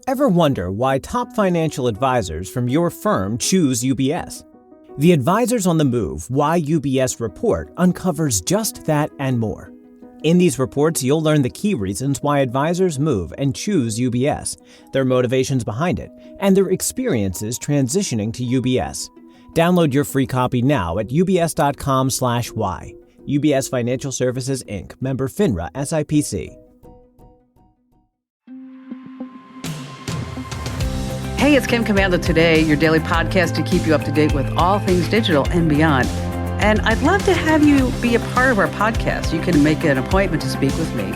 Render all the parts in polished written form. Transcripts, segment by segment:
Ever wonder why top financial advisors from your firm choose UBS? The Advisors on the Move Why UBS report uncovers just that and more. In these reports, you'll learn the key reasons why advisors move and choose UBS, their motivations behind it, and their experiences transitioning to UBS. Download your free copy now at ubs.com/why. UBS Financial Services, Inc., member FINRA SIPC. Hey, it's Kim Commando Today, your daily podcast to keep you up to date with all things digital and beyond. And I'd love to have you be a part of our podcast. You can make an appointment to speak with me.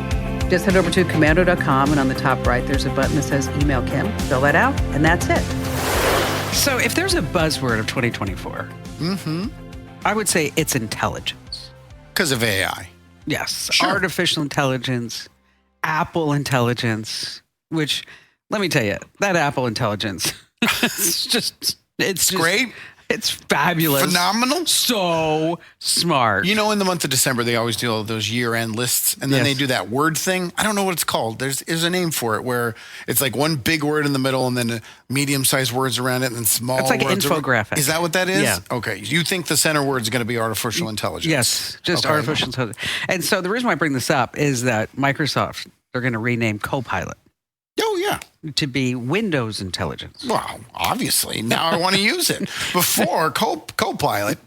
Just head over to commando.com, and on the top right, there's a button that says Email Kim. Fill that out, and that's it. So if there's a buzzword of 2024, I would say it's intelligence. Because of AI. Yes. Sure. Artificial intelligence, Apple intelligence, which, let me tell you, that Apple intelligence, it's great. It's fabulous. Phenomenal. So smart. You know, in the month of December, they always do all those year-end lists, and then they do that word thing. I don't know what it's called. There's a name for it, where it's like one big word in the middle and then medium-sized words around it and then small words. It's like an infographic. Is that what that is? Yeah. Okay. You think the center word is going to be artificial intelligence? Yes, just artificial intelligence. And so the reason why I bring this up is that Microsoft, they're going to rename Copilot Oh, yeah. to be Windows Intelligence. Well, obviously. Now I want to use it. Before, Copilot,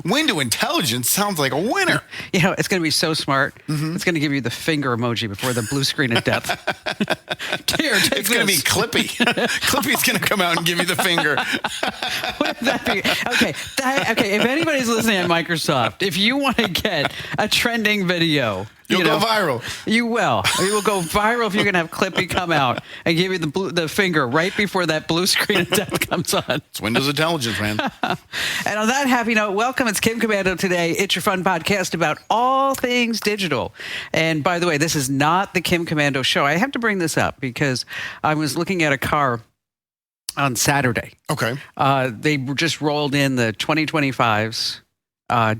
window intelligence sounds like a winner. You know, it's going to be so smart. It's going to give you the finger emoji before the blue screen of death. Here, take It's going to be Clippy. Clippy's going to come out and give you the finger. What would that be? Okay. If anybody's listening at Microsoft, if you want to get a trending video, You'll go viral. You will. You will go viral if you're going to have Clippy come out and give you the finger right before that blue screen of death comes on. It's Windows Intelligence, man. And on that happy note, welcome. It's Kim Commando Today. It's your fun podcast about all things digital. And by the way, this is not the Kim Commando show. I have to bring this up because I was looking at a car on Saturday. Okay. They just rolled in the 2025s.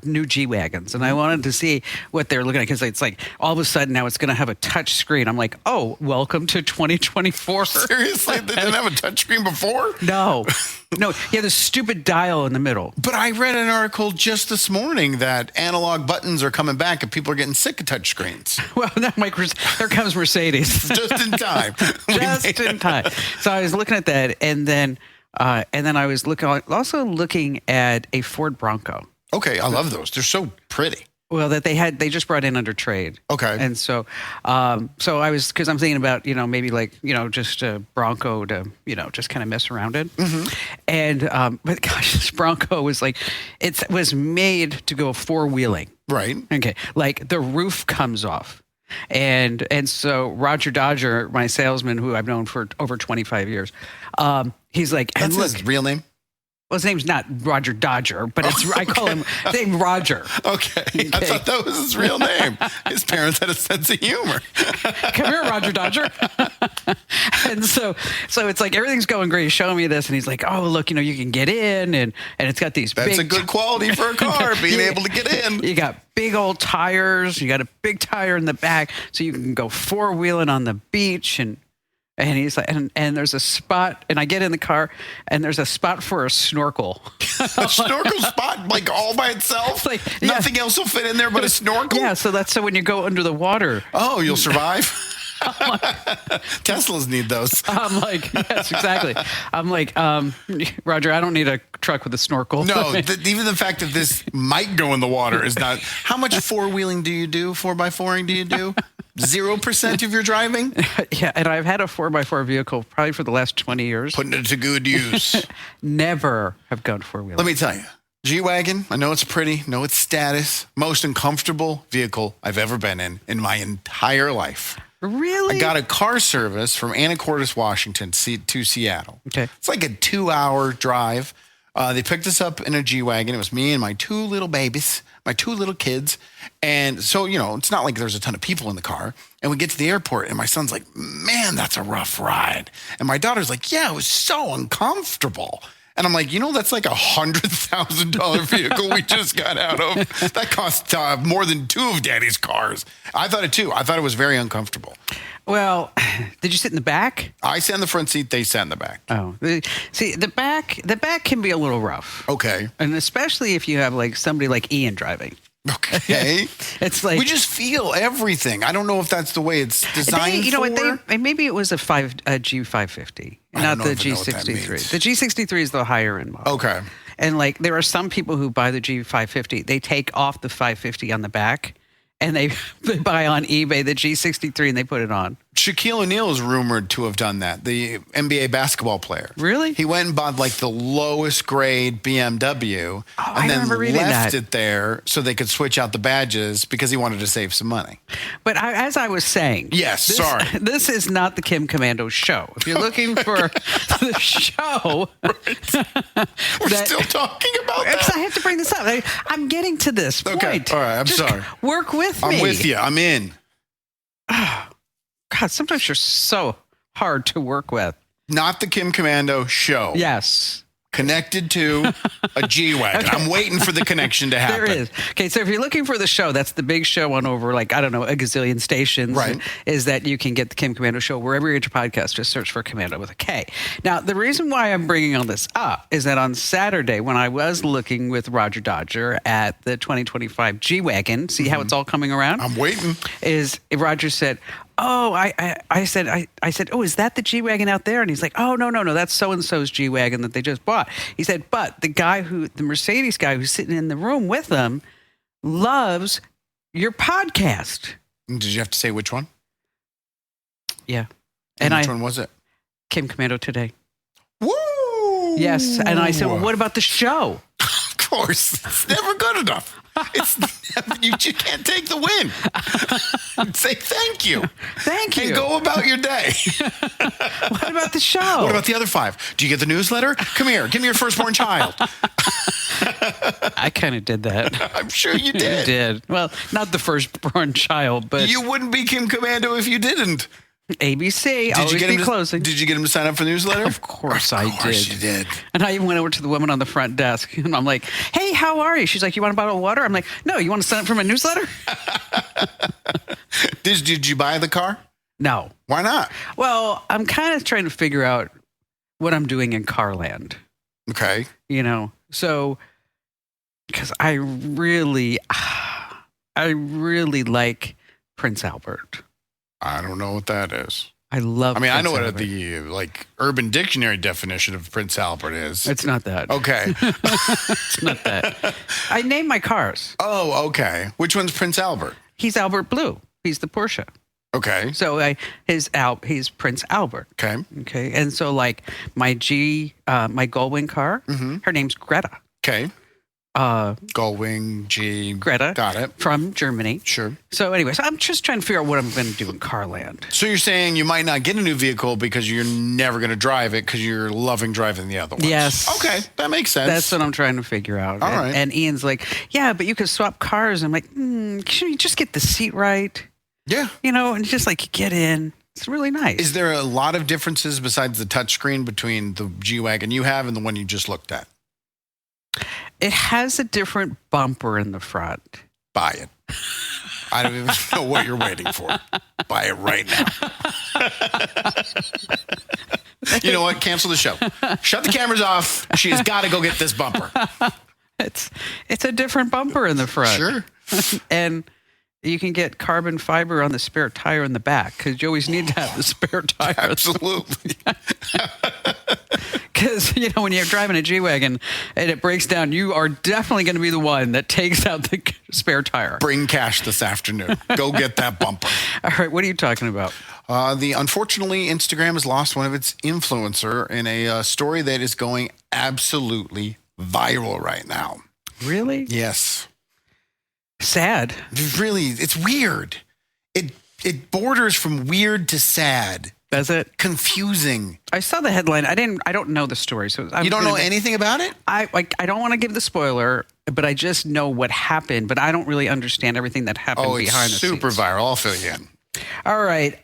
New G-Wagons. And I wanted to see what they're looking at, because it's like all of a sudden now it's going to have a touch screen. I'm like, oh, welcome to 2024. Seriously? They didn't have a touchscreen before? No. Yeah, the stupid dial in the middle. But I read an article just this morning that analog buttons are coming back and people are getting sick of touchscreens. Well, there comes Mercedes. Just in time. Just in time. So I was looking at that, and then I was looking at a Ford Bronco. Okay, I love those. They're so pretty. Well, they just brought in under trade. Okay. And so because I'm thinking about, maybe just a Bronco to, just kind of mess around in. And, but gosh, this Bronco was it was made to go four-wheeling. Right. Okay. Like the roof comes off. And so Roger Dodger, my salesman, who I've known for over 25 years, he's like, that's his real name? Well, his name's not Roger Dodger, but I call him named Roger. Okay. I thought that was his real name. His parents had a sense of humor. Come here, Roger Dodger. And so it's like everything's going great. He's showing me this, and he's like, oh, look, you can get in, and it's got these That's a good quality for a car, being able to get in. You got big old tires. You got a big tire in the back, so you can go four-wheeling on the beach, and he's like, and there's a spot, and I get in the car, and there's a spot for a snorkel. A snorkel spot, like all by itself? Nothing else will fit in there but a snorkel? Yeah, so when you go under the water. Oh, you'll survive? Teslas need those. I'm like, yes, exactly. I'm like, Roger, I don't need a truck with a snorkel. No, even the fact that this might go in the water is not. How much four-wheeling do you do? 4x4ing do you do? 0% of your driving? Yeah, and I've had a 4x4 vehicle probably for the last 20 years. Putting it to good use. Never have gone four-wheeling. Let me tell you, G-Wagon, I know it's pretty, know it's status, most uncomfortable vehicle I've ever been in my entire life. Really? I got a car service from Anacortes, Washington to Seattle. Okay. It's like a 2-hour drive. They picked us up in a G-Wagon. It was me and my two little babies, my two little kids. And so, it's not like there's a ton of people in the car. And we get to the airport and my son's like, man, that's a rough ride. And my daughter's like, yeah, it was so uncomfortable. And I'm like, that's like $100,000 vehicle we just got out of. That cost more than 2 of Daddy's cars. I thought it too. I thought it was very uncomfortable. Well, did you sit in the back? I sat in the front seat. They sat in the back. Oh, see, the back can be a little rough. Okay. And especially if you have like somebody like Ian driving. Okay. It's like we just feel everything. I don't know if that's the way it's designed. Maybe it was a G550, not the G63. The G63 is the higher end model. Okay. And like there are some people who buy the G550, they take off the 550 on the back and they buy on eBay the G63 and they put it on. Shaquille O'Neal is rumored to have done that, the NBA basketball player. Really? He went and bought like the lowest grade BMW and then left it there so they could switch out the badges because he wanted to save some money. But as I was saying, this is not the Kim Commando show. If you're looking for the show, we're still talking about that. I have to bring this up. I'm getting to this point. Okay, all right. I'm sorry. Work with me. I'm with you. I'm in. God, sometimes you're so hard to work with. Not the Kim Commando show. Yes. Connected to a G-Wagon. Okay. I'm waiting for the connection to happen. There is. Okay, so if you're looking for the show, that's the big show on over, like, I don't know, a gazillion stations. Right. Is that you can get the Kim Commando show wherever you get your podcast. Just search for Commando with a K. Now, the reason why I'm bringing all this up is that on Saturday, when I was looking with Roger Dodger at the 2025 G-Wagon, see how it's all coming around? I'm waiting. Roger said, oh, I said, oh, is that the G-Wagon out there? And he's like, oh, no, that's so-and-so's G-Wagon that they just bought. He said, but the Mercedes guy who's sitting in the room with them loves your podcast. Did you have to say which one? Yeah. And which one was it? Kim Commando Today. Woo! Yes. And I said, well, what about the show? Of course. It's never good enough. You can't take the win. Say thank you. Thank you. And go about your day. What about the show? What about the other 5? Do you get the newsletter? Come here. Give me your firstborn child. I kind of did that. I'm sure you did. You did. Well, not the firstborn child, but... You wouldn't be Kim Commando if you didn't. ABC. Closing. Did you get him to sign up for the newsletter? Of course I did. Of course you did. And I even went over to the woman on the front desk and I'm like, hey, how are you? She's like, you want a bottle of water? I'm like, no, you want to sign up for my newsletter? Did you buy the car? No. Why not? Well, I'm kind of trying to figure out what I'm doing in Carland. Okay. So because I really like Prince Albert. I don't know what that is. I love Prince I know Albert. what the Urban Dictionary definition of Prince Albert is. It's not that. Okay. It's not that. I named my cars. Oh, okay. Which one's Prince Albert? He's Albert Blue. He's the Porsche. Okay. So he's Prince Albert. Okay. Okay. And so like my Gullwing car, her name's Greta. Okay. Gullwing, G. Greta. Got it. From Germany. Sure. So anyways, I'm just trying to figure out what I'm going to do in Carland. So you're saying you might not get a new vehicle because you're never going to drive it because you're loving driving the other ones. Yes. Okay. That makes sense. That's what I'm trying to figure out. All right. And Ian's like, yeah, but you could swap cars. I'm like, should you just get the seat right? Yeah. And just like get in. It's really nice. Is there a lot of differences besides the touchscreen between the G-Wagon you have and the one you just looked at? It has a different bumper in the front. Buy it. I don't even know what you're waiting for. Buy it right now. You know what? Cancel the show. Shut the cameras off. She has got to go get this bumper. It's a different bumper in the front. Sure. And you can get carbon fiber on the spare tire in the back because you always need to have the spare tire. Absolutely. Because, when you're driving a G-Wagon and it breaks down, you are definitely going to be the one that takes out the spare tire. Bring cash this afternoon. Go get that bumper. All right. What are you talking about? Unfortunately, Instagram has lost one of its influencer in a story that is going absolutely viral right now. Really? Yes. Sad. Really, it's weird. It borders from weird to sad. Does it? Confusing. I saw the headline. I don't know the story. So you don't know anything about it? I don't want to give the spoiler, but I just know what happened, but I don't really understand everything that happened behind the scenes. Super viral. I'll fill you in. All right.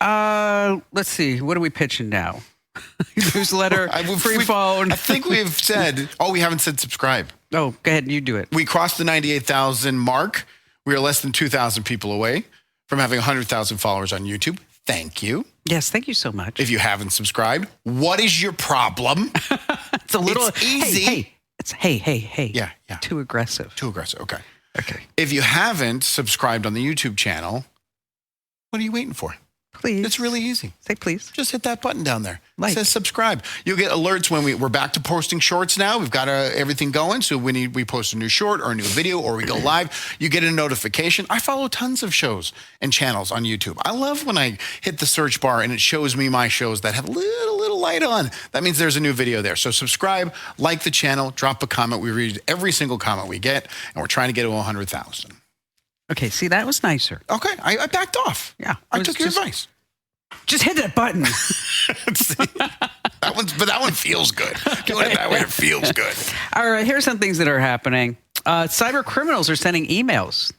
Let's see. What are we pitching now? newsletter, free phone. I think we've said, we haven't said subscribe. Oh, go ahead. You do it. We crossed the 98,000 mark. We are less than 2,000 people away from having 100,000 followers on YouTube. Thank you. Yes, thank you so much. If you haven't subscribed, what is your problem? It's a little it's easy. Hey. It's hey. Yeah. Too aggressive. Okay. Okay. If you haven't subscribed on the YouTube channel, what are you waiting for? Please. It's really easy. Say please. Just hit that button down there. Like. It says subscribe. You'll get alerts when we're back to posting shorts now. We've got everything going. So when we post a new short or a new video or we go live, you get a notification. I follow tons of shows and channels on YouTube. I love when I hit the search bar and it shows me my shows that have little light on. That means there's a new video there. So subscribe, like the channel, drop a comment. We read every single comment we get, and we're trying to get to 100,000. Okay, see, that was nicer. Okay, I backed off. Yeah. I took your advice. Just hit that button. that one feels good. Doing it that way, it feels good. All right, here's some things that are happening. Cyber criminals are sending emails.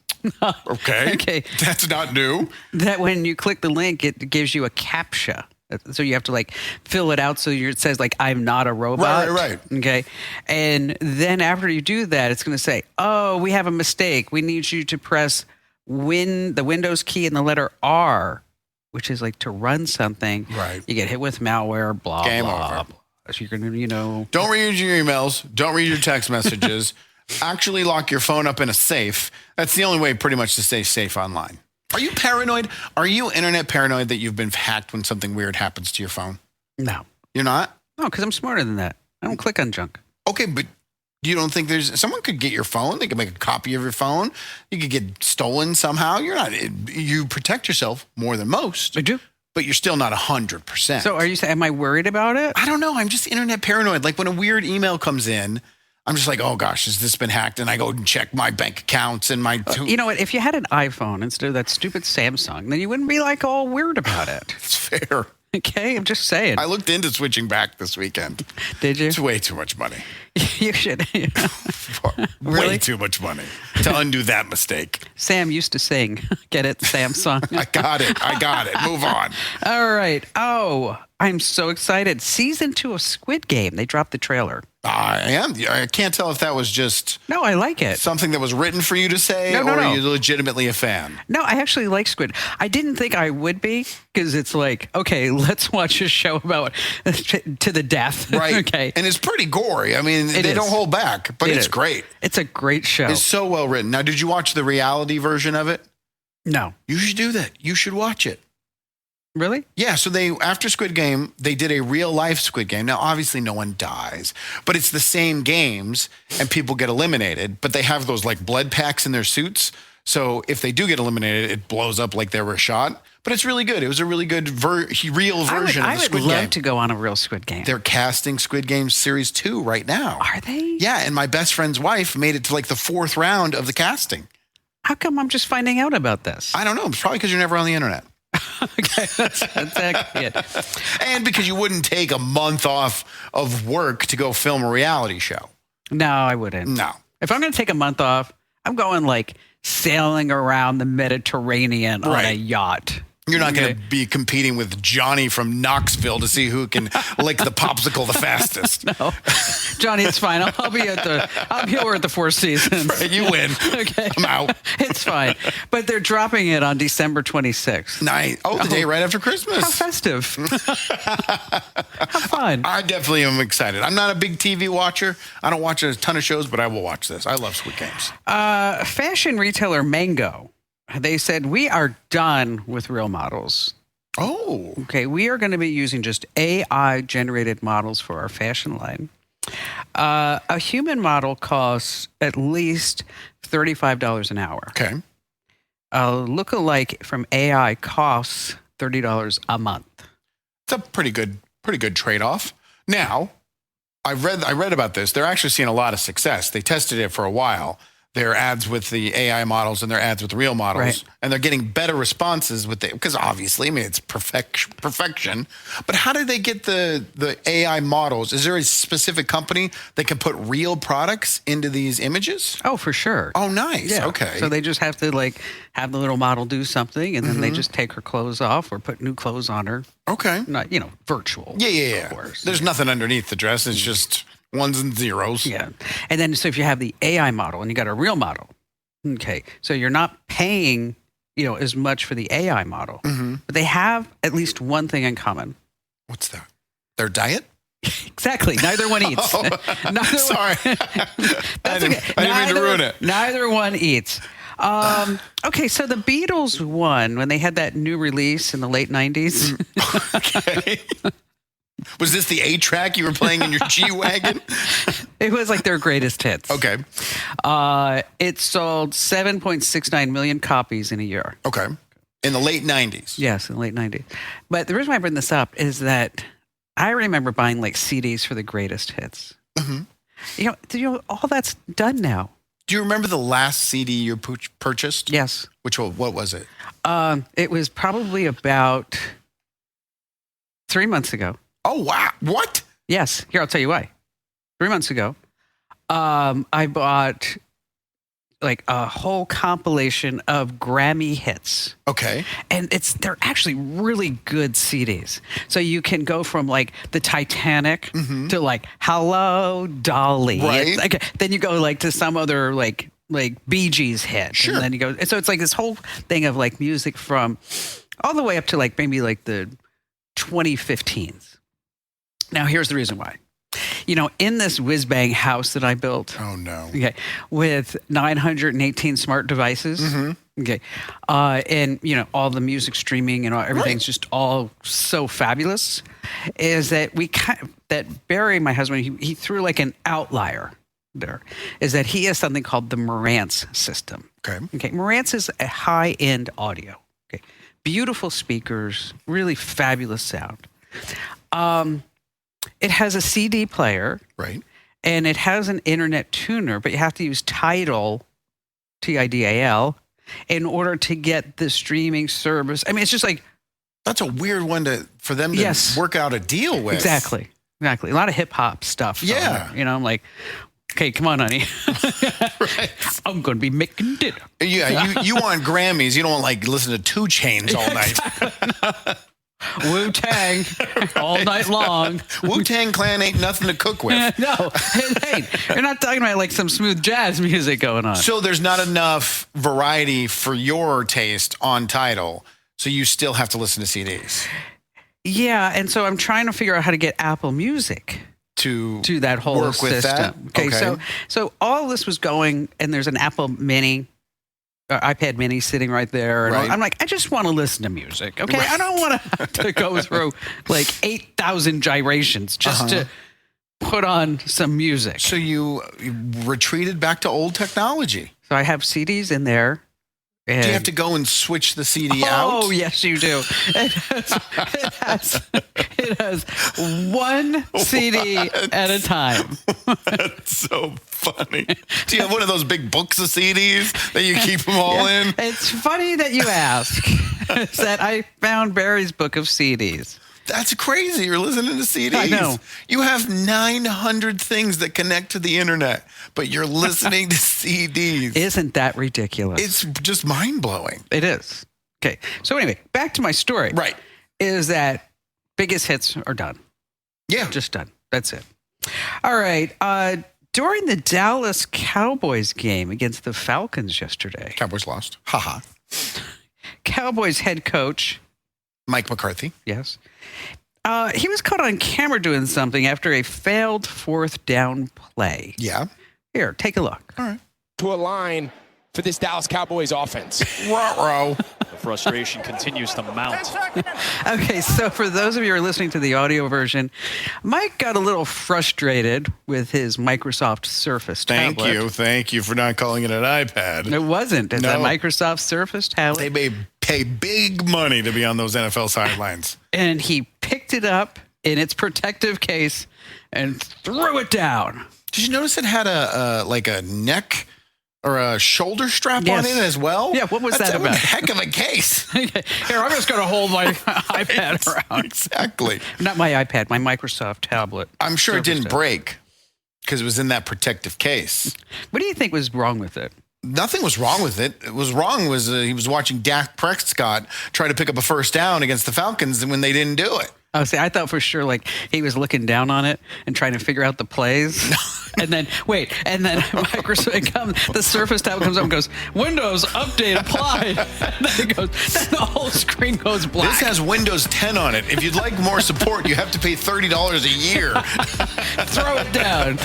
Okay. That's not new. That when you click the link, it gives you a CAPTCHA. So you have to fill it out. So it says I'm not a robot. Right. Okay. And then after you do that, it's going to say, oh, we have a mistake. We need you to press the Windows key and the letter R, which is to run something. Right. You get hit with malware, blah, Game blah. over. So you're going to, Don't read your emails. Don't read your text messages. Actually lock your phone up in a safe. That's the only way pretty much to stay safe online. Are you paranoid? Are you internet paranoid that you've been hacked when something weird happens to your phone? No. You're not? No, because I'm smarter than that. I don't click on junk. Okay, but you don't think someone could get your phone? They could make a copy of your phone. You could get stolen somehow. You protect yourself more than most. I do. But you're still not 100%. So are you saying, am I worried about it? I don't know. I'm just internet paranoid. When a weird email comes in, I'm just oh gosh, has this been hacked? And I go and check my bank accounts and my... You know what? If you had an iPhone instead of that stupid Samsung, then you wouldn't be all weird about it. It's fair. Okay, I'm just saying. I looked into switching back this weekend. Did you? It's way too much money. You should. Really? Way too much money to undo that mistake. Sam used to sing. Get it, Samsung? I got it. Move on. All right. Oh, I'm so excited. Season 2 of Squid Game. They dropped the trailer. I am. I can't tell if that was just... No, I like it. Something that was written for you to say, no. are you legitimately a fan? No, I actually like Squid. I didn't think I would be, because it's okay, let's watch a show about to the death. Right. Okay. And it's pretty gory. I mean, they don't hold back, but it's great. It's a great show. It's so well written. Now, did you watch the reality version of it? No. You should do that. You should watch it. Really? Yeah, so after Squid Game, they did a real-life Squid Game. Now, obviously, no one dies, but it's the same games, and people get eliminated, but they have those, blood packs in their suits, so if they do get eliminated, it blows up like they were shot, but it's really good. It was a really good real version of the Squid Game. I would love to go on a real Squid Game. They're casting Squid Game Series 2 right now. Are they? Yeah, and my best friend's wife made it to, the 4th round of the casting. How come I'm just finding out about this? I don't know. It's probably because you're never on the internet. Okay, that's exactly it. And because you wouldn't take a month off of work to go film a reality show. No, I wouldn't. No. If I'm going to take a month off, I'm going sailing around the Mediterranean on a yacht. You're not going to be competing with Johnny from Knoxville to see who can lick the popsicle the fastest. No, Johnny, it's fine. I'll be over at the Four Seasons. Right, you win. Okay, I'm out. It's fine. But they're dropping it on December 26th. Nice. Oh, the day right after Christmas. How festive. How fun. I definitely am excited. I'm not a big TV watcher. I don't watch a ton of shows, but I will watch this. I love Squid Games. Fashion retailer Mango. They said, we are done with real models. Oh. Okay, we are going to be using just AI-generated models for our fashion line. A human model costs at least $35 an hour. Okay. A lookalike from AI costs $30 a month. It's a pretty good trade-off. Now, I read about this. They're actually seeing a lot of success. They tested it for a while. their ads with the AI models and their ads with the real models, Right. and they're getting better responses with it because obviously, I mean, it's perfection. But how do they get the AI models? Is there a specific company that can put real products into these images? Oh, for sure. Oh, nice. Yeah. Okay. So they just have to like have the little model do something, and then they just take her clothes off or put new clothes on her. Okay. Not, virtual. Yeah. Of course. There's nothing underneath the dress. It's just ones and zeros. Yeah. And then, so if you have the AI model and you got a real model, okay, so you're not paying, as much for the AI model, but they have at least one thing in common. What's that? Their diet? Exactly. Neither one eats. Sorry. I didn't mean to ruin it. Neither one eats. Okay, so the Beatles won when they had that new release in the late 90s. Okay. Was this the 8-track you were playing in your G-Wagon? It was like their greatest hits. Okay. It sold 7.69 million copies in a year. Okay. In the late 90s. Yes, in the late 90s. But the reason why I bring this up is that I remember buying like CDs for the greatest hits. Mm-hmm. All that's done now. Do you remember the last CD you purchased? Yes. What was it? It was probably about 3 months ago. Oh, wow. What? Yes. Here, I'll tell you why. 3 months ago, I bought like a whole compilation of Grammy hits. Okay. And they're actually really good CDs. So you can go from like the Titanic to like Hello Dolly. Right. Then you go like to some other like Bee Gees hit. Sure. And then you go, so it's like this whole thing of like music from all the way up to like maybe like the 2015s. Now, here's the reason why. In this whiz-bang house that I built. Oh, no. Okay. With 918 smart devices. Okay. And, all the music streaming and everything's just all so fabulous. Is that that Barry, my husband, he threw like an outlier there. Is that he has something called the Marantz system. Okay. Okay. Marantz is a high-end audio. Okay. Beautiful speakers, really fabulous sound. It has a CD player. Right. And it has an internet tuner, but you have to use Tidal, Tidal, in order to get the streaming service. I mean, it's just like... That's a weird one for them to work out a deal with. Exactly. A lot of hip-hop stuff. Yeah. I'm like, okay, come on, honey. Right. I'm going to be making dinner. Yeah, you want Grammys. You don't want like listen to 2 Chainz all night. Wu-Tang all night long. Wu-Tang Clan ain't nothing to cook with. No, it ain't. You're not talking about like some smooth jazz music going on. So there's not enough variety for your taste on Tidal, so you still have to listen to CDs. Yeah, and so I'm trying to figure out how to get Apple Music to that whole work system. with that. Okay, so all this was going, and there's an Apple Mini. iPad Mini sitting right there. And I'm like, I just want to listen to music. Okay. Right. I don't want to have to go through like 8,000 gyrations just to put on some music. So you retreated back to old technology. So I have CDs in there. And do you have to go and switch the CD out? Oh, yes, you do. It has one CD at a time. That's so funny. Do you have one of those big books of CDs that you keep them all in? It's funny that you ask. It's that I found Barry's book of CDs. That's crazy. You're listening to CDs. I know. You have 900 things that connect to the internet, but you're listening to CDs. Isn't that ridiculous? It's just mind-blowing. It is. Okay. So anyway, back to my story. Right. Is that biggest hits are done. Yeah. Just done. That's it. All right. During the Dallas Cowboys game against the Falcons yesterday. Cowboys lost. Haha. Cowboys head coach Mike McCarthy. Yes. He was caught on camera doing something after a failed 4th down play. Yeah. Here, take a look. All right. To a line for this Dallas Cowboys offense. Ruh-roh. The frustration continues to mount. Okay, so for those of you who are listening to the audio version, Mike got a little frustrated with his Microsoft Surface tablet. Thank you for not calling it an iPad. It wasn't. It's a Microsoft Surface tablet. They may pay big money to be on those NFL sidelines. And he picked it up in its protective case and threw it down. Did you notice it had a neck or a shoulder strap on it as well. Yeah, what was that about? That's a heck of a case. Here, I'm just going to hold my iPad around. Exactly. Not my iPad, my Microsoft tablet. I'm sure it didn't break because it was in that protective case. What do you think was wrong with it? Nothing was wrong with it. It was wrong was he was watching Dak Prescott try to pick up a first down against the Falcons when they didn't do it. Oh, see, I thought for sure like he was looking down on it and trying to figure out the plays. And then Microsoft comes, the Surface tab comes up and goes, Windows update applied. And then it goes, then the whole screen goes black. This has Windows 10 on it. If you'd like more support, you have to pay $30 a year. Throw it down.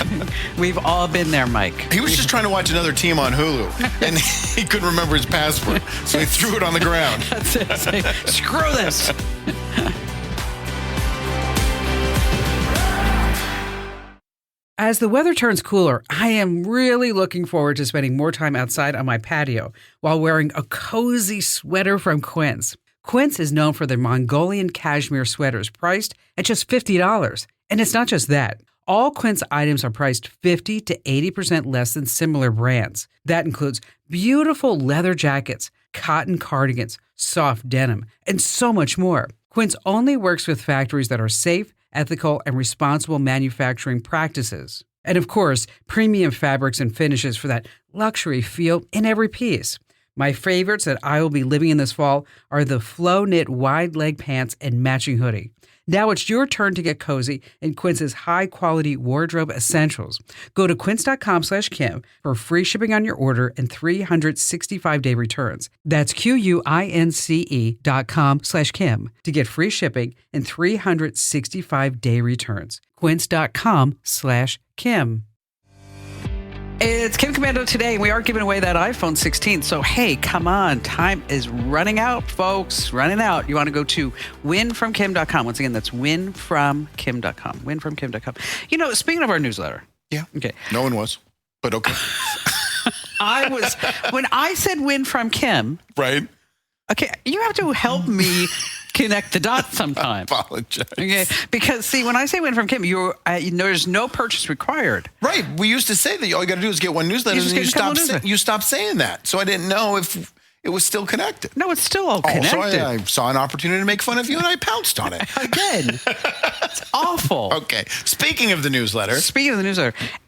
We've all been there, Mike. He was just trying to watch another team on Hulu, and he couldn't remember his password, so he threw it on the ground. That's it. Say, screw this. As the weather turns cooler, I am really looking forward to spending more time outside on my patio while wearing a cozy sweater from Quince. Quince is known for their Mongolian cashmere sweaters priced at just $50. And it's not just that. All Quince items are priced 50 to 80% less than similar brands. That includes beautiful leather jackets, cotton cardigans, soft denim, and so much more. Quince only works with factories that are safe, ethical, and responsible manufacturing practices. And of course, premium fabrics and finishes for that luxury feel in every piece. My favorites that I will be living in this fall are the flow knit wide leg pants and matching hoodie. Now it's your turn to get cozy in Quince's high-quality wardrobe essentials. Go to quince.com/Kim for free shipping on your order and 365-day returns. That's QUINCE.com/Kim to get free shipping and 365-day returns. Quince.com/Kim. It's Kim Commando today. We are giving away that iPhone 16. So, hey, come on. Time is running out, folks. Running out. You want to go to winfromkim.com. Once again, that's winfromkim.com. Winfromkim.com. You know, speaking of our newsletter. Yeah. Okay. No one was, but okay. When I said win from Kim. Right. Okay. You have to help me connect the dots sometime. I apologize. Okay, because see, when I say win from Kim, there's no purchase required. Right. We used to say that all you got to do is get one newsletter, and you stopped saying that. So I didn't know if it was still connected. No, it's still all connected. So I saw an opportunity to make fun of you, and I pounced on it. Again, it's awful. Okay. Speaking of the newsletter,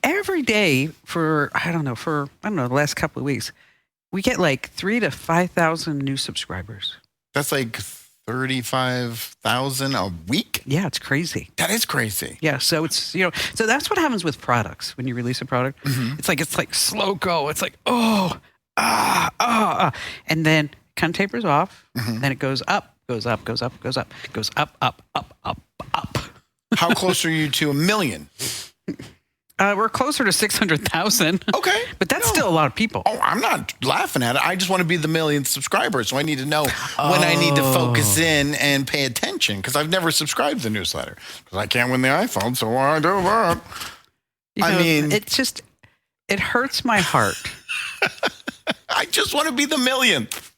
every day for the last couple of weeks, we get like 3,000 to 5,000 new subscribers. That's like 35,000 a week? Yeah, it's crazy. That is crazy. Yeah, so it's, so that's what happens with products when you release a product. Mm-hmm. It's like slow go. It's like, and then kind of tapers off. Mm-hmm. Then it goes up, goes up, goes up, goes up, goes up, up, up, up, up. How close are you to 1 million? We're closer to 600,000. Okay. But that's still a lot of people. Oh, I'm not laughing at it. I just want to be the millionth subscriber. So I need to know when I need to focus in and pay attention, because I've never subscribed to the newsletter because I can't win the iPhone. So why do that? It hurts my heart. I just want to be the millionth.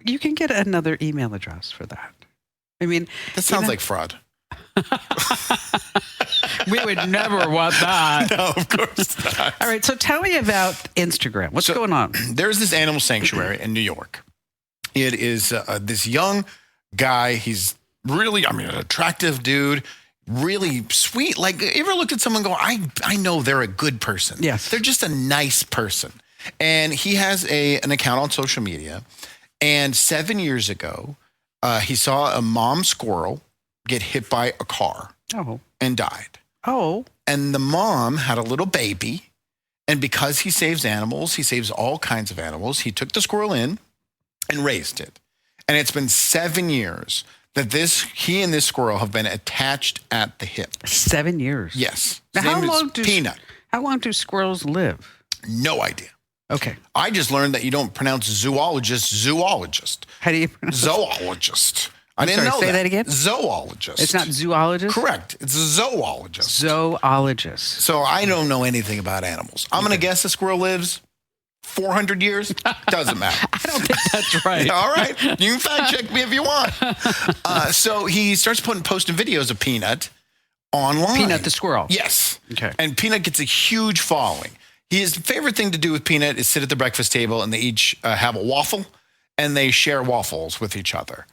You can get another email address for that. I mean, that sounds like fraud. We would never want that. No, of course not. All right, so tell me about Instagram. What's going on? There's this animal sanctuary in New York. It is this young guy. He's really, an attractive dude, really sweet. Like, you ever looked at someone and go, I know they're a good person. Yes. They're just a nice person. And he has an account on social media. And 7 years ago, he saw a mom squirrel get hit by a car and died. Oh. And the mom had a little baby. And because he saves animals, he saves all kinds of animals, he took the squirrel in and raised it. And it's been 7 years that he and this squirrel have been attached at the hip. 7 years? Yes. Now, how long do squirrels live? No idea. Okay. I just learned that you don't pronounce zoologist. How do you pronounce zoologist? I didn't know that. Say that again? Zoologist. It's not zoologist? Correct. It's a zoologist. Zoologist. So I don't know anything about animals. I'm going to guess a squirrel lives 400 years. Doesn't matter. I don't think that's right. All right. You can fact check me if you want. So he starts posting videos of Peanut online. Peanut the squirrel? Yes. Okay. And Peanut gets a huge following. His favorite thing to do with Peanut is sit at the breakfast table and they each have a waffle and they share waffles with each other.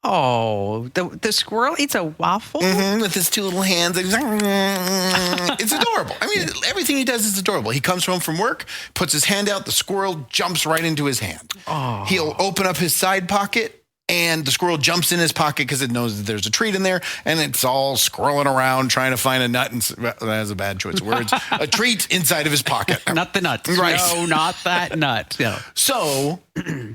Oh, the squirrel eats a waffle? With his two little hands. It's adorable. I mean, everything he does is adorable. He comes home from work, puts his hand out, the squirrel jumps right into his hand. Oh. He'll open up his side pocket, and the squirrel jumps in his pocket because it knows that there's a treat in there, and it's all squirreling around trying to find a nut. That has a bad choice of words. A treat inside of his pocket. Not the nut. Right. No, not that nut. Yeah. So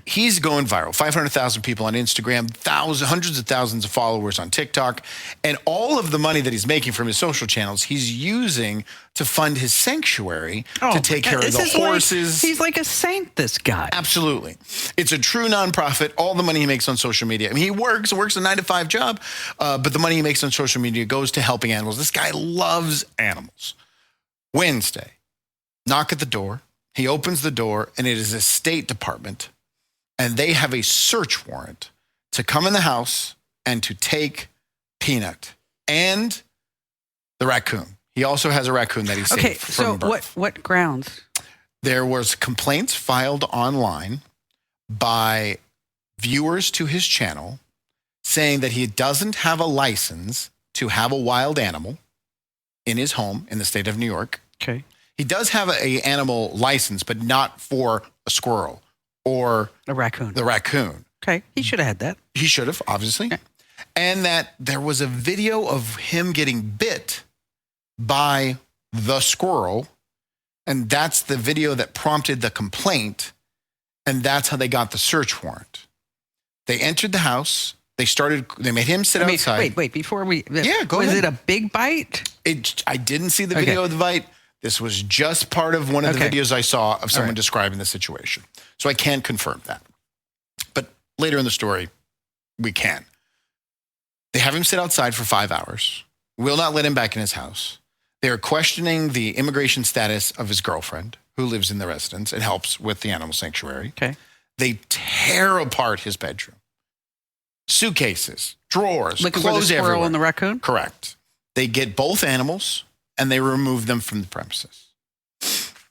he's going viral. 500,000 people on Instagram, hundreds of thousands of followers on TikTok, and all of the money that he's making from his social channels, he's using to fund his sanctuary to take care of the horses. He's like a saint, this guy. Absolutely. It's a true nonprofit. All the money he makes on social media. I mean, he works a 9-to-5 job, but the money he makes on social media goes to helping animals. This guy loves animals. Wednesday, knock at the door. He opens the door, and it is a State Department, and they have a search warrant to come in the house and to take Peanut and the raccoon. He also has a raccoon that he saved from birth. Okay, so what grounds? There was complaints filed online by viewers to his channel saying that he doesn't have a license to have a wild animal in his home in the state of New York. Okay. He does have an animal license, but not for a squirrel or a raccoon. The raccoon. Okay. He should have had that. He should have, obviously. Okay. And that there was a video of him getting bit by the squirrel. And that's the video that prompted the complaint. And that's how they got the search warrant. They entered the house. They made him sit outside. Wait, before we... Yeah, go ahead. Was it a big bite? I didn't see the video of the bite. This was just part of one of the videos I saw of someone describing the situation. So I can't confirm that. But later in the story, we can. They have him sit outside for 5 hours. Will not let him back in his house. They are questioning the immigration status of his girlfriend, who lives in the residence and helps with the animal sanctuary. Okay. They tear apart his bedroom. Suitcases, drawers, looking clothes for the squirrel everywhere. and the raccoon? Correct. They get both animals and they remove them from the premises.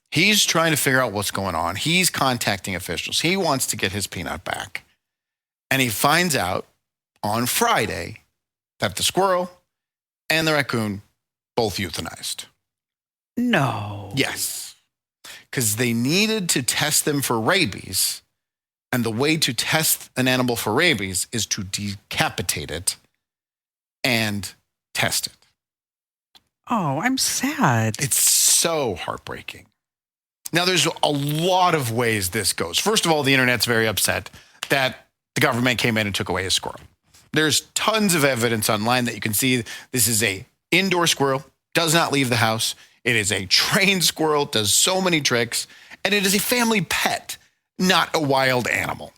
He's trying to figure out what's going on. He's contacting officials. He wants to get his Peanut back. And he finds out on Friday that the squirrel and the raccoon both euthanized. No. Yes. Because they needed to test them for rabies. And the way to test an animal for rabies is to decapitate it and test it. Oh, I'm sad. It's so heartbreaking. Now, there's a lot of ways this goes. First of all, the internet's very upset that the government came in and took away his squirrel. There's tons of evidence online that you can see this is a indoor squirrel, does not leave the house. It is a trained squirrel, does so many tricks, and it is a family pet, not a wild animal.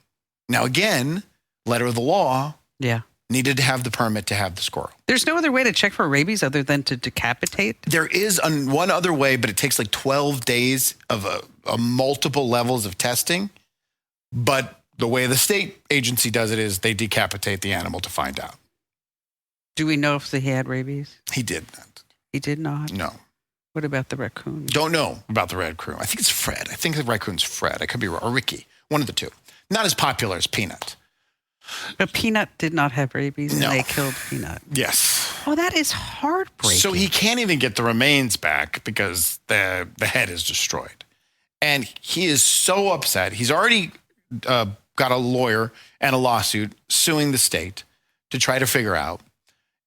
Now, again, letter of the law. Yeah. Needed to have the permit to have the squirrel. There's no other way to check for rabies other than to decapitate? There is one other way, but it takes like 12 days of a multiple levels of testing. But the way the state agency does it is they decapitate the animal to find out. Do we know if he had rabies? He did not. He did not? No. What about the raccoon? Don't know about the raccoon. I think it's Fred. I think the raccoon's Fred. I could be wrong. Or Ricky. One of the two. Not as popular as Peanut. But Peanut did not have rabies, and they killed Peanut. Yes. Oh, that is heartbreaking. So he can't even get the remains back because the head is destroyed. And he is so upset. He's already got a lawyer and a lawsuit suing the state to try to figure out.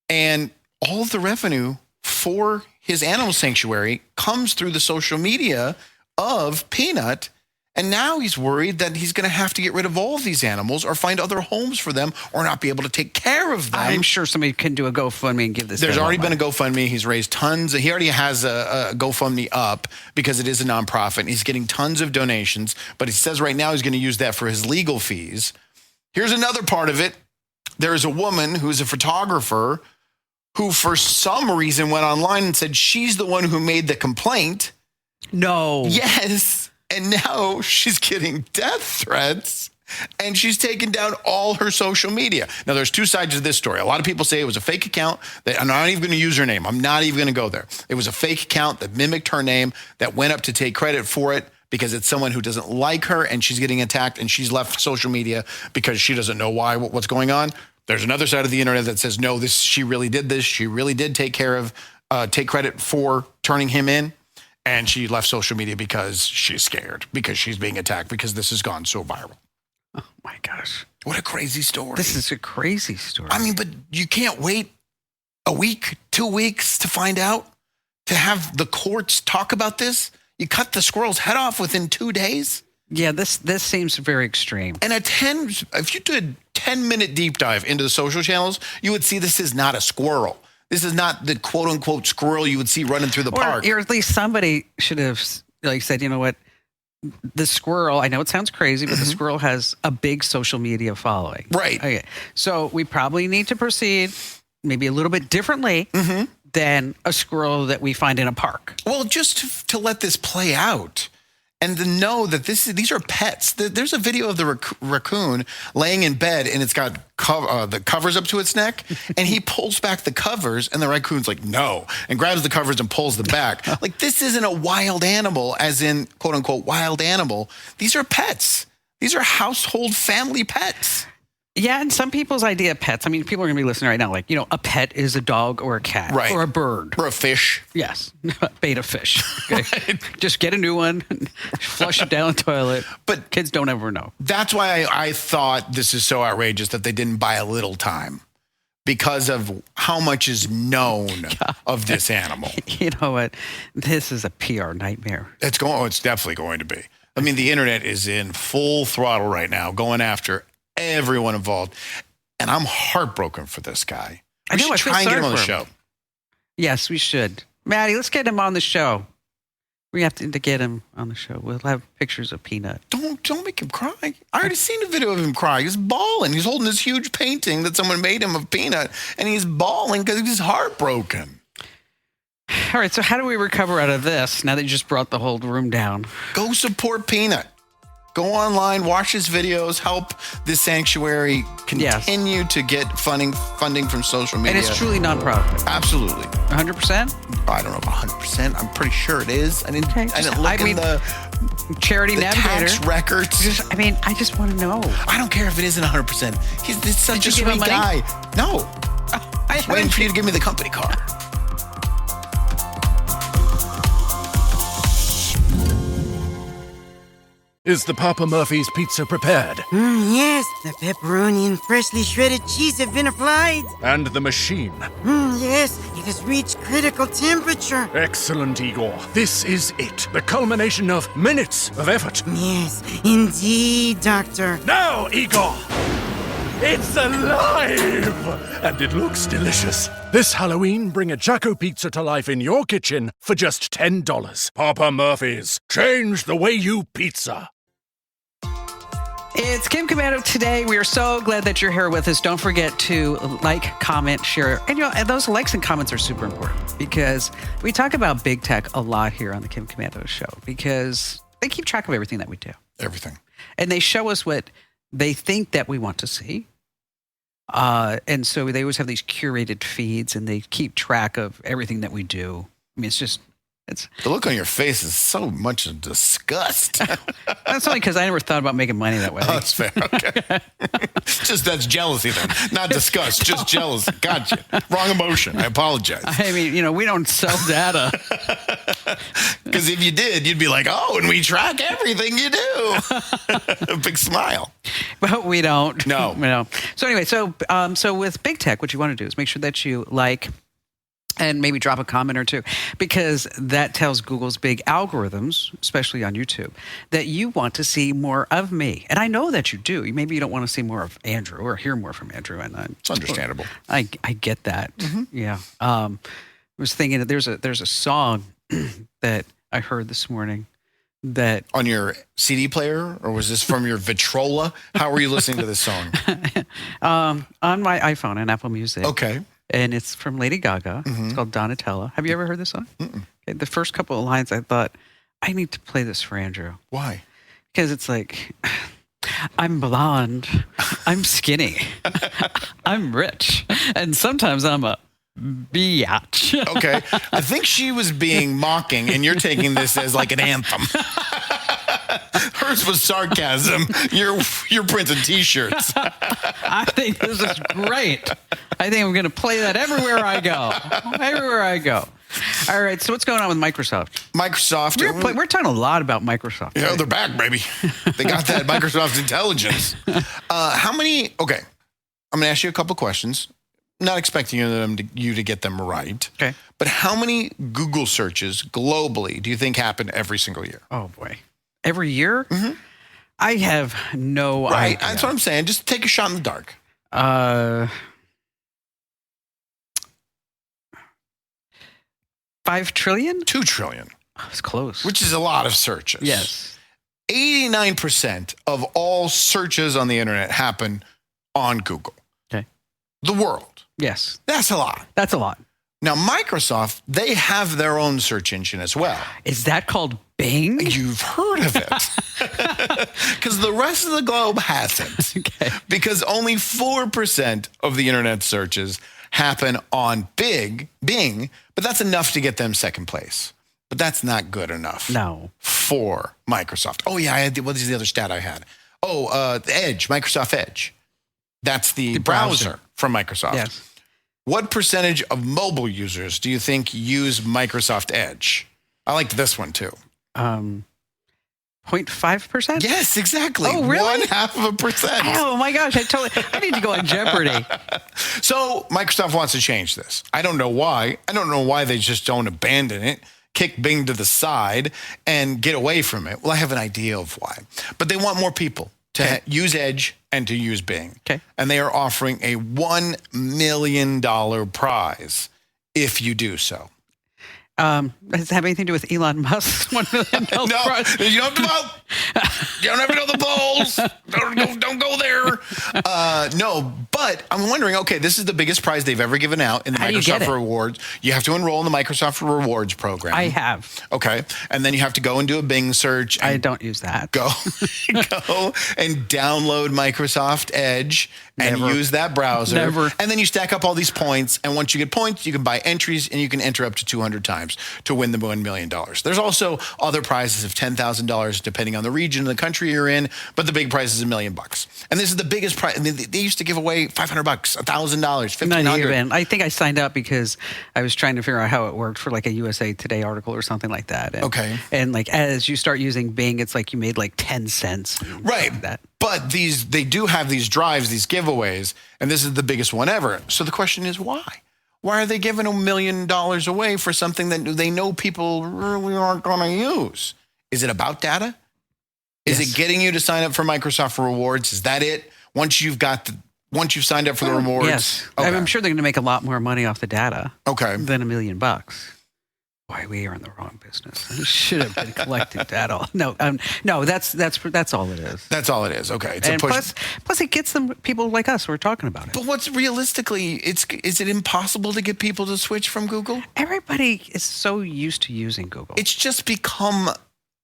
And all of the revenue for his animal sanctuary comes through the social media of Peanut. And now he's worried that he's going to have to get rid of all of these animals or find other homes for them or not be able to take care of them. I'm sure somebody can do a GoFundMe and give this. There's already been a GoFundMe. He's raised tons. He already has a GoFundMe up because it is a nonprofit. And he's getting tons of donations. But he says right now he's going to use that for his legal fees. Here's another part of it. There is a woman who's a photographer who for some reason went online and said she's the one who made the complaint. No. Yes. And now she's getting death threats And she's taken down all her social media. Now, there's two sides to this story. A lot of people say it was a fake account. I'm not even going to use her name. I'm not even going to go there. It was a fake account that mimicked her name that went up to take credit for it because it's someone who doesn't like her and she's getting attacked and she's left social media because she doesn't know what's going on. There's another side of the internet that says, no, she really did this. She really did take credit for turning him in. And she left social media because she's scared, because she's being attacked, because this has gone so viral. Oh, my gosh. What a crazy story. This is a crazy story. I mean, but you can't wait a week, 2 weeks to find out, to have the courts talk about this. You cut the squirrel's head off within 2 days. Yeah, this seems very extreme. And if you did a 10-minute deep dive into the social channels, you would see this is not a squirrel. This is not the quote-unquote squirrel you would see running through the park. Or at least somebody should have said, you know what, the squirrel, I know it sounds crazy, but the squirrel has a big social media following. Right. Okay. So we probably need to proceed maybe a little bit differently than a squirrel that we find in a park. Well, just to let this play out and to know that these are pets. There's a video of the raccoon laying in bed and it's got the covers up to its neck and he pulls back the covers and the raccoon's like, no, and grabs the covers and pulls them back. Like, this isn't a wild animal, as in quote unquote wild animal. These are pets. These are household family pets. Yeah, and some people's idea of pets, I mean, people are going to be listening right now like, a pet is a dog or a cat or a bird. Or a fish. Yes, beta fish. Okay? Right. Just get a new one, flush it down the toilet. But kids don't ever know. That's why I thought this is so outrageous that they didn't buy a little time, because of how much is known of this animal. You know what? This is a PR nightmare. It's definitely going to be. I mean, the internet is in full throttle right now, going after everyone involved. And I'm heartbroken for this guy. I know, I feel try and get sorry him on the for show. Yes, we should. Maddie, let's get him on the show. We have to get him on the show. We'll have pictures of Peanut. Don't make him cry. I already seen a video of him cry. He's bawling. He's holding this huge painting that someone made him of Peanut, and he's bawling because he's heartbroken. All right, so how do we recover out of this now that you just brought the whole room down? Go support Peanut. Go online, watch his videos, help this sanctuary continue to get funding from social media. And it's truly nonprofit. Absolutely. 100%? I don't know if 100%. I'm pretty sure it is. I didn't look in the charity navigator tax records. I just want to know. I don't care if it isn't 100%. He's such a sweet guy. No. I'm waiting for you to give me the company card. Is the Papa Murphy's pizza prepared? Yes, the pepperoni and freshly shredded cheese have been applied. And the machine? Yes, it has reached critical temperature. Excellent, Igor. This is it. The culmination of minutes of effort. Yes, indeed, Doctor. Now, Igor! It's alive! And it looks delicious. This Halloween, bring a Jacko pizza to life in your kitchen for just $10. Papa Murphy's. Change the way you pizza. It's Kim Commando today. We are so glad that you're here with us. Don't forget to like, comment, share. And those likes and comments are super important because we talk about big tech a lot here on the Kim Commando show because they keep track of everything that we do. Everything. And they show us what they think that we want to see. And so they always have these curated feeds and they keep track of everything that we do. I mean, it's the look on your face is so much of disgust. That's only because I never thought about making money that way. Oh, that's fair. Okay. That's jealousy then. Not disgust, just jealousy. Gotcha. Wrong emotion. I apologize. I mean, we don't sell data. Because if you did, you'd be like, oh, and we track everything you do. A big smile. But we don't. No. We don't. So anyway, so with big tech, what you want to do is make sure that you like and maybe drop a comment or two, because that tells Google's big algorithms, especially on YouTube, that you want to see more of me. And I know that you do. Maybe you don't want to see more of Andrew or hear more from Andrew. And it's understandable. I get that. Mm-hmm. Yeah. I was thinking that there's a song that I heard this morning that on your CD player, or was this from your Vitrola? How were you listening to this song? On my iPhone and Apple Music. Okay. And it's from Lady Gaga. Mm-hmm. It's called Donatella. Have you ever heard this song? Okay, the first couple of lines, I thought, I need to play this for Andrew. Why? Because it's like, I'm blonde. I'm skinny. I'm rich. And sometimes I'm a biatch. Okay. I think she was being mocking, and you're taking this as like an anthem. Hers was sarcasm. You're printing T-shirts. I think this is great. I think I'm going to play that everywhere I go. Everywhere I go. All right. So what's going on with Microsoft? We're talking a lot about Microsoft. Yeah, they're back, baby. They got that Microsoft intelligence. Okay. I'm going to ask you a couple questions. Not expecting you to get them right. Okay. But how many Google searches globally do you think happen every single year? Oh, boy. Every year? Mm-hmm. I have no idea. Right. That's what I'm saying. Just take a shot in the dark. 5 trillion? 2 trillion. Oh, it's close. Which is a lot of searches. Yes. 89% of all searches on the internet happen on Google. Okay. The world. Yes. That's a lot. That's a lot. Now, Microsoft, they have their own search engine as well. Is that called Bing? You've heard of it. Because the rest of the globe hasn't. Okay. Because only 4% of the internet searches happen on Bing, but that's enough to get them second place. But that's not good enough. No. For Microsoft. Oh, yeah. What is the other stat I had? Edge, Microsoft Edge. That's the browser from Microsoft. Yes. What percentage of mobile users do you think use Microsoft Edge? I liked this one too. 0.5%? Yes, exactly. Oh, really? 0.5%. Oh my gosh, I need to go on Jeopardy. So Microsoft wants to change this. I don't know why. I don't know why they just don't abandon it, kick Bing to the side, and get away from it. Well, I have an idea of why. But they want more people to use Edge and to use Bing. Okay. And they are offering a $1 million prize if you do so. Does it have anything to do with Elon Musk's $1 million prize? No, you don't have to vote. You don't have to know the polls. Don't go there. No, but I'm wondering, okay, this is the biggest prize they've ever given out in the Microsoft Rewards. You have to enroll in the Microsoft Rewards program. I have. Okay. And then you have to go and do a Bing search. I don't use that. Go and download Microsoft Edge and use that browser. Never. And then you stack up all these points. And once you get points, you can buy entries and you can enter up to 200 times to win the $1 million. There's also other prizes of $10,000 depending on the region of the country you're in, but the big prize is $1 million. And this is the biggest prize. I mean, they used to give away $500, $1,000, $1,500. Not even. I think I signed up because I was trying to figure out how it worked for like a USA Today article or something like that. And, okay. And like as you start using Bing, it's like you made like 10 cents. Right. Like that. But they do have these drives, these giveaways, and this is the biggest one ever. So the question is why? Why are they giving $1 million away for something that they know people really aren't going to use? Is it about data? Is it getting you to sign up for Microsoft Rewards? Is that it? Once you've signed up for the rewards? Yes. Okay. I'm sure they're going to make a lot more money off the data. Okay. Than $1 million. Boy, we are in the wrong business. We should have been collecting data. No, that's all it is. That's all it is. Okay. It's and a push. Plus, it gets them people like us who are talking about it. But what's realistically, is it impossible to get people to switch from Google? Everybody is so used to using Google. It's just become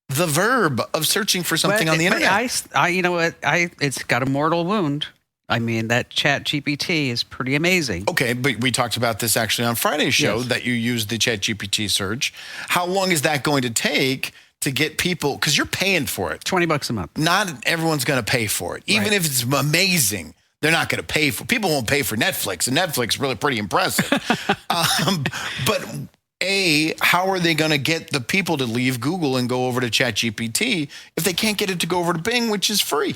the verb of searching for something on the internet. I you know what? It's got a mortal wound. I mean, that Chat GPT is pretty amazing. Okay, but we talked about this actually on Friday's show, that you use the Chat GPT search. How long is that going to take to get people, because you're paying for it. $20 a month. Not everyone's going to pay for it. Even if it's amazing, they're not going to pay for it. People won't pay for Netflix, and Netflix is really pretty impressive. But how are they going to get the people to leave Google and go over to Chat GPT if they can't get it to go over to Bing, which is free?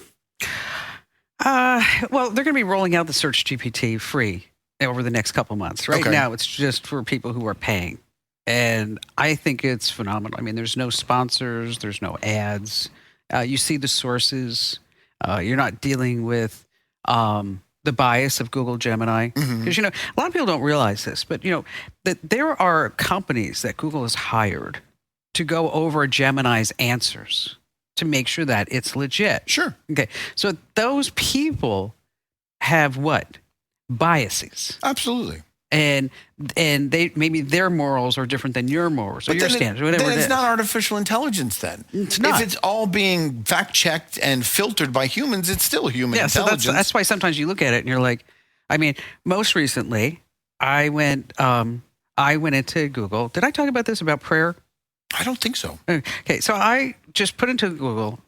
Well, they're going to be rolling out the Search GPT free over the next couple months. Right now, it's just for people who are paying. And I think it's phenomenal. I mean, there's no sponsors. There's no ads. You see the sources. You're not dealing with the bias of Google Gemini. Because, a lot of people don't realize this, but, that there are companies that Google has hired to go over Gemini's answers to make sure that it's legit. Sure. Okay. So those people have what? Biases. Absolutely. and they maybe their morals are different than your morals or your standards, whatever then it is. It's not artificial intelligence then. It's not. If it's all being fact-checked and filtered by humans, it's still human intelligence. So that's why sometimes you look at it and you're like, I mean, most recently, I went into Google. Did I talk about this, about prayer? I don't think so. Okay, so I just put into Google,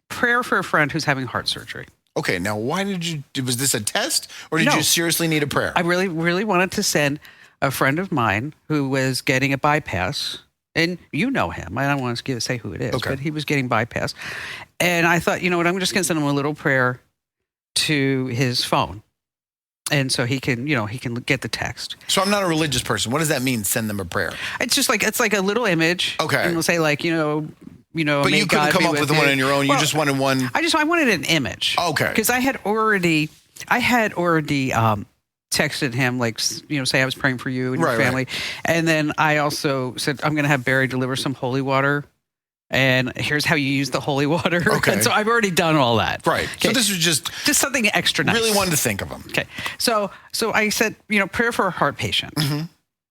prayer for a friend who's having heart surgery. Okay, now why was this a test or did you seriously need a prayer? I really, really wanted to send a friend of mine who was getting a bypass, and you know him. I don't want to say who it is, but he was getting bypass. And I thought, you know what, I'm just going to send him a little prayer to his phone. And so he can get the text. So I'm not a religious person. What does that mean, send them a prayer? It's just like, it's like a little image. Okay. And it'll say like, but you couldn't come up with one on your own. You just wanted one. I wanted an image. Okay. Because I had already texted him, like, say I was praying for you and your family. Right. And then I also said, I'm going to have Barry deliver some holy water. And here's how you use the holy water. Okay. And so I've already done all that. Right. Okay. So this was just something extra nice. Really wanted to think of him. Okay. So I said, prayer for a heart patient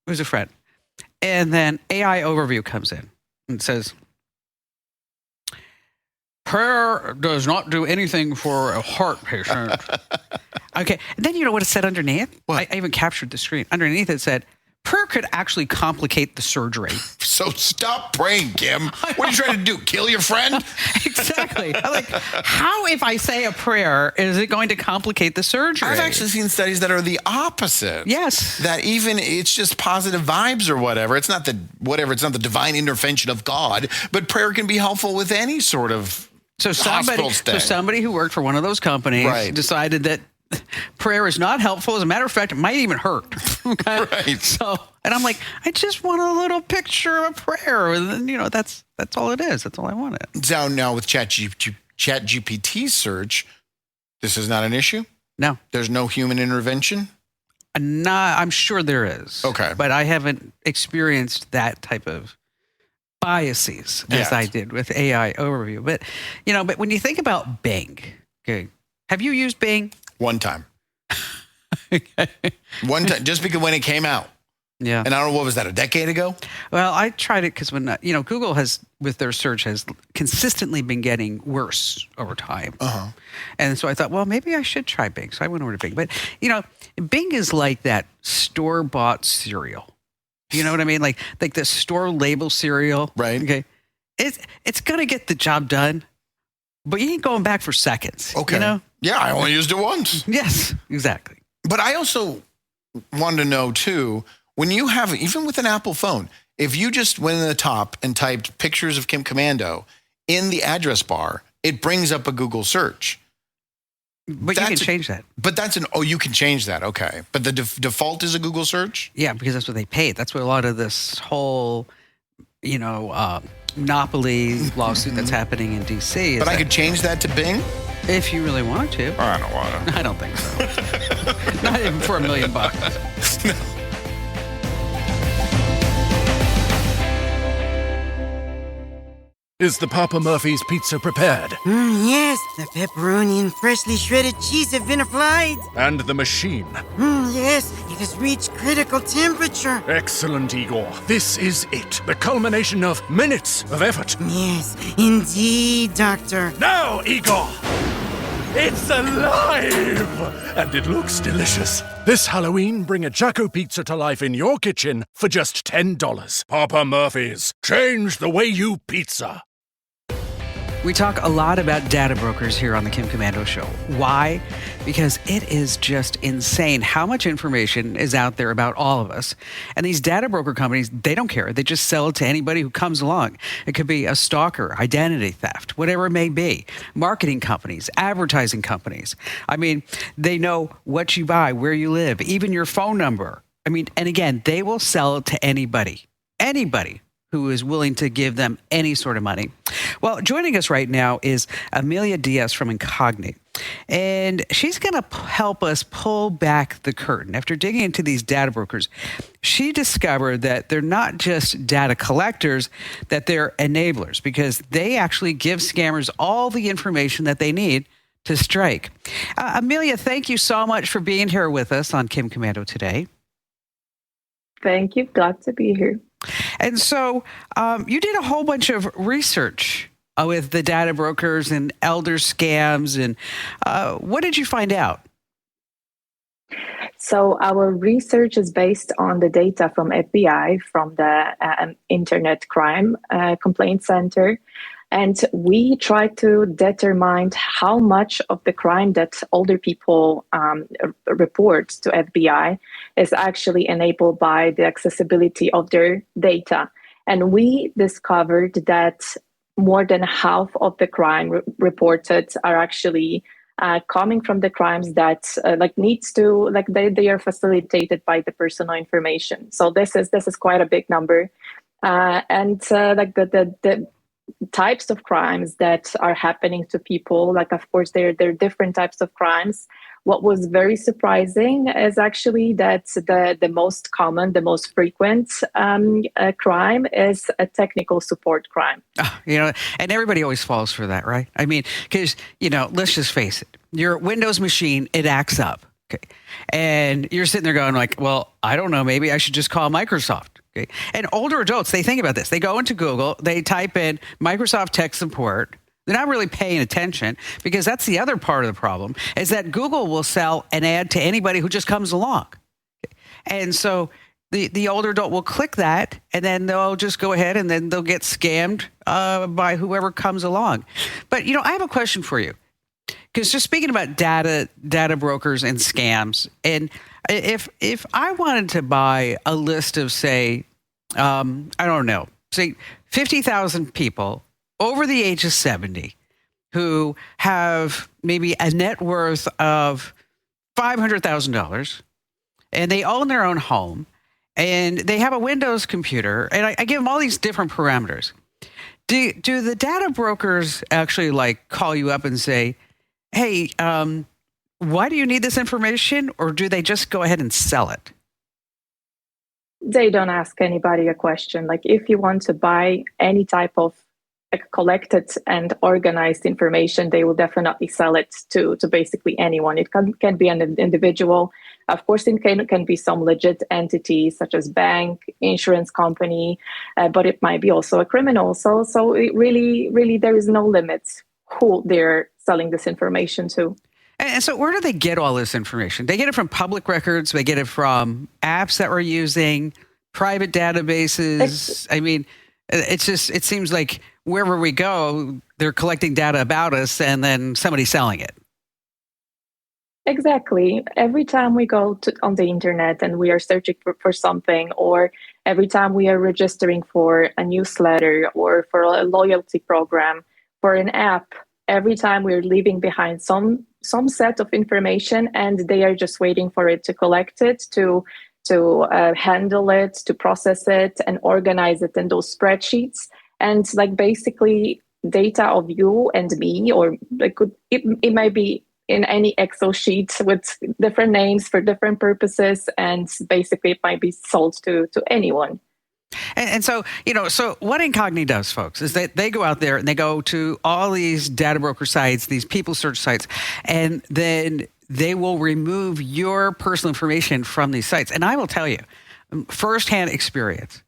who's a friend. And then AI overview comes in and says, prayer does not do anything for a heart patient. Okay. And then you know what it said underneath? What? I even captured the screen. Underneath it said, prayer could actually complicate the surgery. So stop praying, Kim. What are you trying to do? Kill your friend? Exactly. I'm like, how, if I say a prayer, is it going to complicate the surgery? I've actually seen studies that are the opposite. Yes. That even it's just positive vibes or whatever. It's not the divine intervention of God, but prayer can be helpful with any sort of hospital stay. So somebody who worked for one of those companies decided that prayer is not helpful. As a matter of fact, it might even hurt. Okay? Right. So, and I'm like, I just want a little picture of prayer. And then, that's all it is. That's all I wanted. So now with ChatGPT search, this is not an issue? No. There's no human intervention? I'm sure there is. Okay. But I haven't experienced that type of biases as I did with AI overview. But, but when you think about Bing, okay, have you used Bing? One time. One time, just because when it came out. Yeah. And I don't know, what was that, a decade ago? Well, I tried it because when, Google has, with their search, has consistently been getting worse over time. Uh-huh. And so I thought, well, maybe I should try Bing. So I went over to Bing. But, Bing is like that store-bought cereal. You know what I mean? Like the store label cereal. Right. Okay. It's going to get the job done, but you ain't going back for seconds. Okay. Yeah, I only used it once. Yes, exactly. But I also wanted to know, too, when you have, even with an Apple phone, if you just went in the top and typed pictures of Kim Commando in the address bar, it brings up a Google search. But you can change that. But you can change that. Okay. But the default is a Google search? Yeah, because that's what they paid. That's what a lot of this whole, monopoly lawsuit that's happening in D.C. But I could change that to Bing? If you really wanted to. I don't want to. I don't think so. Not even for $1 million. No. Is the Papa Murphy's pizza prepared? Yes, the pepperoni and freshly shredded cheese have been applied. And the machine? Yes, it has reached critical temperature. Excellent, Igor. This is it. The culmination of minutes of effort. Yes, indeed, Doctor. Now, Igor! It's alive! And it looks delicious. This Halloween, bring a Jacko pizza to life in your kitchen for just $10. Papa Murphy's. Change the way you pizza. We talk a lot about data brokers here on the Kim Commando Show. Why? Because it is just insane how much information is out there about all of us. And these data broker companies, they don't care. They just sell it to anybody who comes along. It could be a stalker, identity theft, whatever it may be. Marketing companies, advertising companies. I mean, they know what you buy, where you live, even your phone number. I mean, and again, they will sell it to anybody who is willing to give them any sort of money. Well, joining us right now is Amelia Diaz from Incognito. And she's going to help us pull back the curtain. After digging into these data brokers, she discovered that they're not just data collectors, that they're enablers, because they actually give scammers all the information that they need to strike. Amelia, thank you so much for being here with us on Kim Commando today. Thank you. Glad to be here. And so you did a whole bunch of research with the data brokers and elder scams. And what did you find out? So our research is based on the data from FBI, from the Internet Crime Complaint Center. And we try to determine how much of the crime that older people report to FBI is actually enabled by the accessibility of their data. And we discovered that more than half of the crime reported are actually coming from the crimes that they are facilitated by the personal information. So this is quite a big number, and the types of crimes that are happening to people. Like, of course, there are different types of crimes. What was very surprising is actually that the most common, the most frequent crime is a technical support crime. And everybody always falls for that, right? I mean, because, let's just face it. Your Windows machine, it acts up. Okay. And you're sitting there going like, well, I don't know, maybe I should just call Microsoft. Okay. And older adults, they think about this. They go into Google, they type in Microsoft tech support. They're not really paying attention, because that's the other part of the problem, is that Google will sell an ad to anybody who just comes along. Okay. And so the older adult will click that, and then they'll just go ahead and then they'll get scammed by whoever comes along. But, I have a question for you. Because just speaking about data brokers and scams, and if I wanted to buy a list of, say, I don't know, say 50,000 people over the age of 70 who have maybe a net worth of $500,000, and they own their own home, and they have a Windows computer, and I give them all these different parameters. Do the data brokers actually call you up and say, hey, why do you need this information? Or do they just go ahead and sell it? They don't ask anybody a question. Like, if you want to buy any type of collected and organized information, they will definitely sell it to basically anyone. It can be an individual. Of course, it can be some legit entity such as bank, insurance company, but it might be also a criminal. So it really, there is no limit who they're selling this information to. And so where do they get all this information? They get it from public records. They get it from apps that we're using, private databases. It seems like wherever we go, they're collecting data about us and then somebody's selling it. Exactly. Every time we go on the internet and we are searching for something, or every time we are registering for a newsletter or for a loyalty program, for an app, every time we're leaving behind some set of information, and they are just waiting for it to collect it, to handle it, to process it, and organize it in those spreadsheets. And basically data of you and me, or it might be in any Excel sheet with different names for different purposes, and basically it might be sold to anyone. And so, so what Incogni does, folks, is that they go out there and they go to all these data broker sites, these people search sites, and then they will remove your personal information from these sites. And I will tell you, firsthand experience,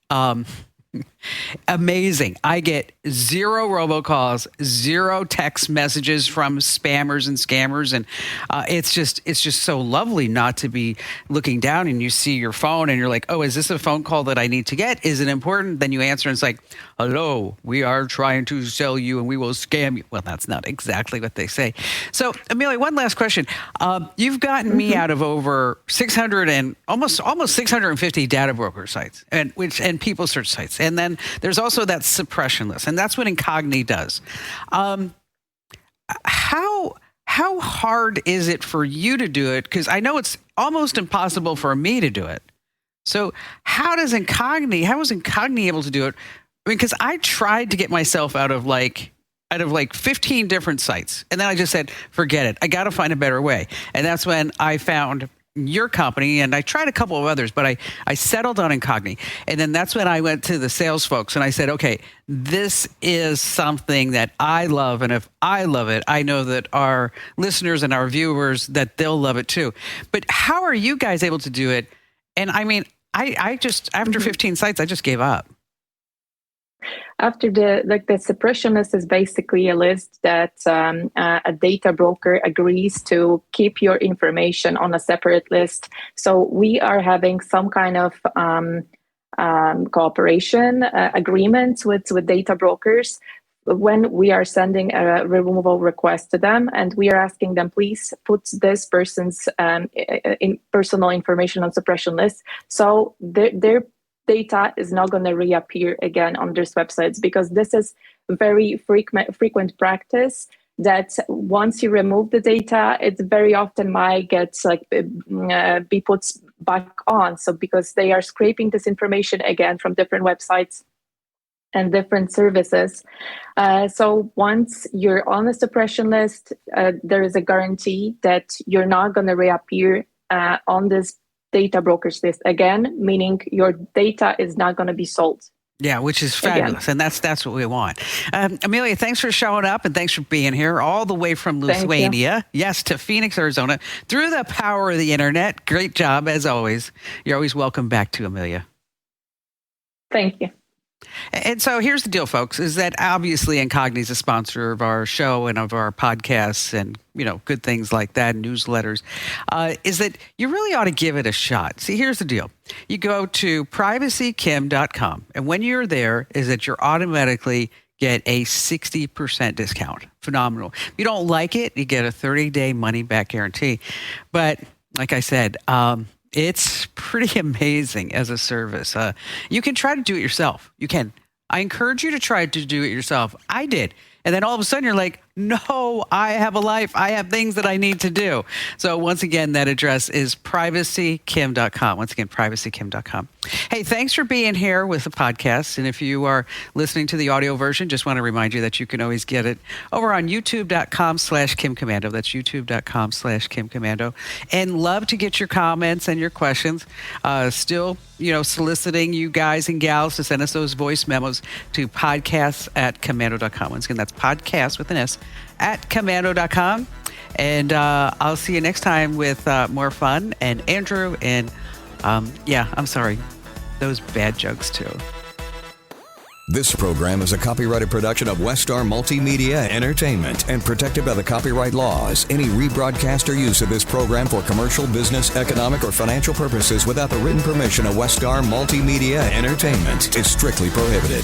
amazing. I get 0 robocalls, 0 text messages from spammers and scammers. And it's just so lovely not to be looking down and you see your phone and you're like, oh, is this a phone call that I need to get? Is it important? Then you answer and it's like, hello, we are trying to sell you and we will scam you. Well, that's not exactly what they say. So, Amelia, one last question. You've gotten me out of over 600 and almost 650 data broker sites and people search sites. And then there's also that suppression list, and that's what Incogni does. How hard is it for you to do it? Because I know it's almost impossible for me to do it. So how is Incogni able to do it? I mean, because I tried to get myself out of 15 different sites, and then I just said, forget it. I got to find a better way. And that's when I found your company, and I tried a couple of others, but I settled on Incogni. And then that's when I went to the sales folks and I said, okay, this is something that I love. And if I love it, I know that our listeners and our viewers, that they'll love it too. But how are you guys able to do it? And I mean, I just, after 15 sites, I just gave up. After the suppression list is basically a list that a data broker agrees to keep your information on a separate list. So we are having some kind of cooperation agreements with data brokers when we are sending a removal request to them, and we are asking them, please put this person's personal information on suppression list. So their data is not going to reappear again on these websites, because this is very frequent practice that once you remove the data, it very often might get be put back on. So because they are scraping this information again from different websites and different services. So once you're on the suppression list, there is a guarantee that you're not going to reappear on this data brokers list again, meaning your data is not going to be sold. Yeah, which is fabulous. Again. And that's what we want. Amelia, thanks for showing up and thanks for being here all the way from Lithuania. Yes, to Phoenix, Arizona, through the power of the internet. Great job, as always. You're always welcome back to Amelia. Thank you. And so here's the deal, folks, is that obviously Incogni is a sponsor of our show and of our podcasts and, good things like that, newsletters, is that you really ought to give it a shot. See, here's the deal. You go to privacykim.com, and when you're there is that you're automatically get a 60% discount. Phenomenal. If you don't like it, you get a 30-day money-back guarantee. But like I said, it's pretty amazing as a service. You can try to do it yourself. You can. I encourage you to try to do it yourself. I did. And then all of a sudden you're like, no, I have a life. I have things that I need to do. So once again, that address is privacykim.com. Once again, privacykim.com. Hey, thanks for being here with the podcast. And if you are listening to the audio version, just want to remind you that you can always get it over on youtube.com/KimCommando. That's youtube.com/KimCommando. And love to get your comments and your questions. Still, soliciting you guys and gals to send us those voice memos to podcasts@commando.com. Once again, that's podcast with an S @commando.com. And I'll see you next time with more fun. And Andrew and I'm sorry, those bad jokes too. This program is a copyrighted production of Westar Multimedia Entertainment and protected by the copyright laws. Any rebroadcast or use of this program for commercial, business, economic, or financial purposes without the written permission of Westar Multimedia Entertainment is strictly prohibited.